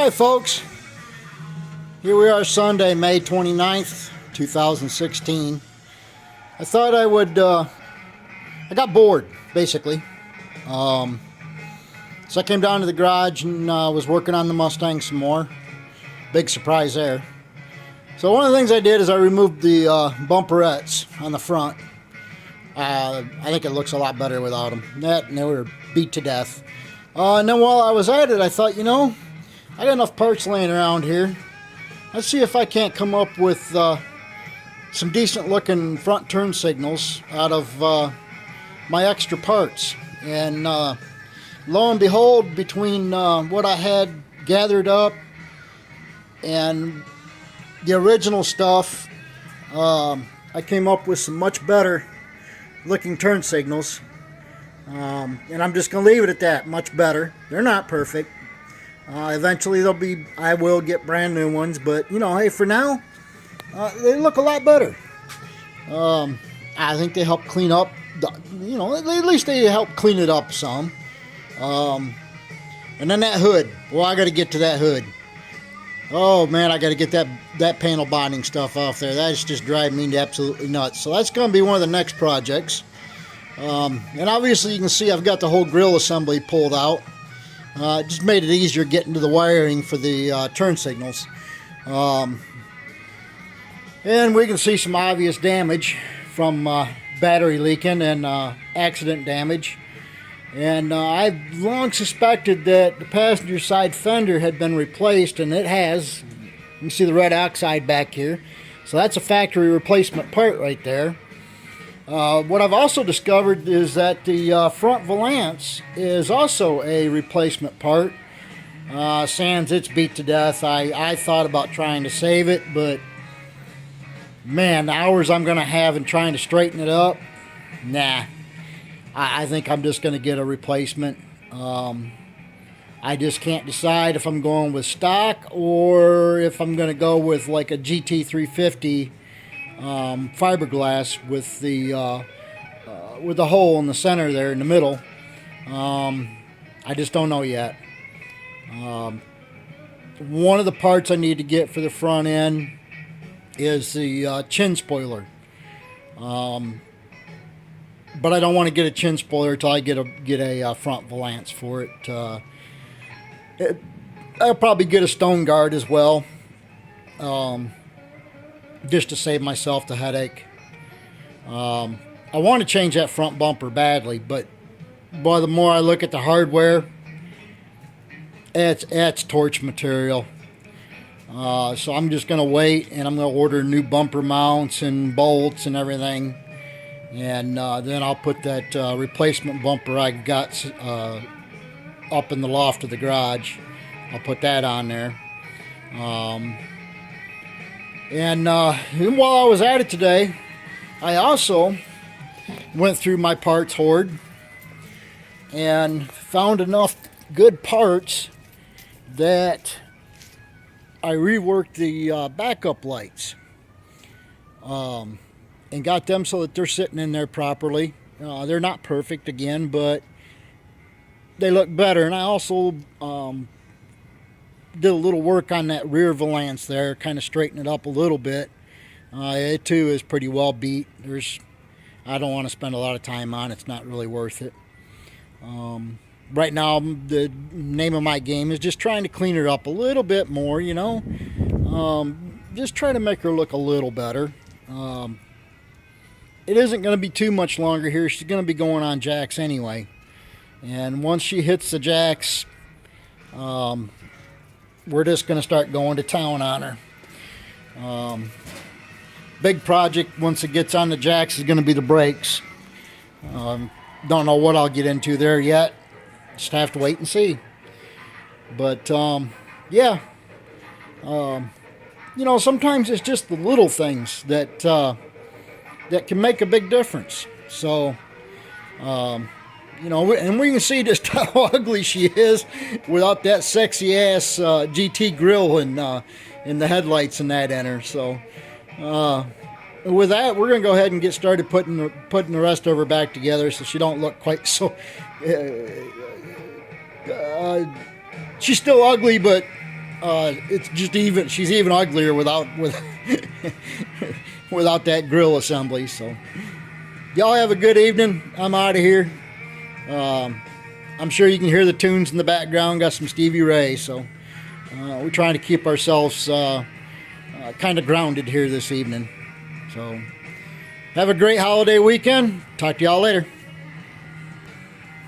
Hi folks, here we are Sunday, May 29th, 2016. I thought I would, I got bored basically. So I came down to the garage and was working on the Mustang some more. Big surprise there. So one of the things I did is I removed the bumperettes on the front. I think it looks a lot better without them. And they were beat to death. And then while I was at it, I thought, you know, I got enough parts laying around here. Let's see if I can't come up with some decent looking front turn signals out of my extra parts. And lo and behold, between what I had gathered up and the original stuff, I came up with some much better looking turn signals. And I'm just going to leave it at that. Much better. They're not perfect. Eventually I will get brand new ones, but you know, hey, for now, they look a lot better. I think they help clean up, you know, at least they help clean it up some. And then that hood. Well, I got to get to that hood. Oh man, I got to get that panel bonding stuff off there. That's just driving me absolutely nuts. So that's going to be one of the next projects. And obviously you can see I've got the whole grill assembly pulled out. It just made it easier getting to the wiring for the turn signals. And we can see some obvious damage from battery leaking and accident damage. And I've long suspected that the passenger side fender had been replaced, and it has. You can see the red oxide back here. So that's a factory replacement part right there. What I've also discovered is that the front valance is also a replacement part. Sans it's beat to death. I thought about trying to save it, but man, the hours I'm going to have in trying to straighten it up, nah. I think I'm just going to get a replacement. I just can't decide if I'm going with stock or if I'm going to go with like a GT350 fiberglass with the hole in the center there in the middle. I just don't know yet. One of the parts I need to get for the front end is the chin spoiler. But I don't want to get a chin spoiler until I get a front valance for it. I'll probably get a stone guard as well. Just to save myself the headache. I want to change that front bumper badly, but boy, the more I look at the hardware, it's torch material. So I'm just going to wait, and I'm going to order new bumper mounts and bolts and everything, and then I'll put that replacement bumper I got up in the loft of the garage. I'll put that on there. And while I was at it today, I also went through my parts hoard and found enough good parts that I reworked the backup lights and got them so that they're sitting in there properly. They're not perfect again, but they look better. And I also did a little work on that rear valance there, kind of straighten it up a little bit. It too is pretty well beat. I don't want to spend a lot of time on it. It's not really worth it. Right now, the name of my game is just trying to clean her up a little bit more, you know. Just try to make her look a little better. It isn't going to be too much longer here. She's going to be going on jacks anyway. And once she hits the jacks, we're just going to start going to town on her. Big project once it gets on the jacks is going to be the brakes. Don't know what I'll get into there yet. Just have to wait and see. But yeah, you know, sometimes it's just the little things that that can make a big difference. So you know, and we can see just how ugly she is without that sexy ass GT grill and the headlights and that in her. So with that, we're gonna go ahead and get started putting the rest of her back together so she don't look quite so. She's still ugly, but it's just even. She's even uglier without without that grill assembly. So, y'all have a good evening. I'm out of here. I'm sure you can hear the tunes in the background. Got some Stevie Ray. So, we're trying to keep ourselves kind of grounded here this evening. So, have a great holiday weekend. Talk to y'all later.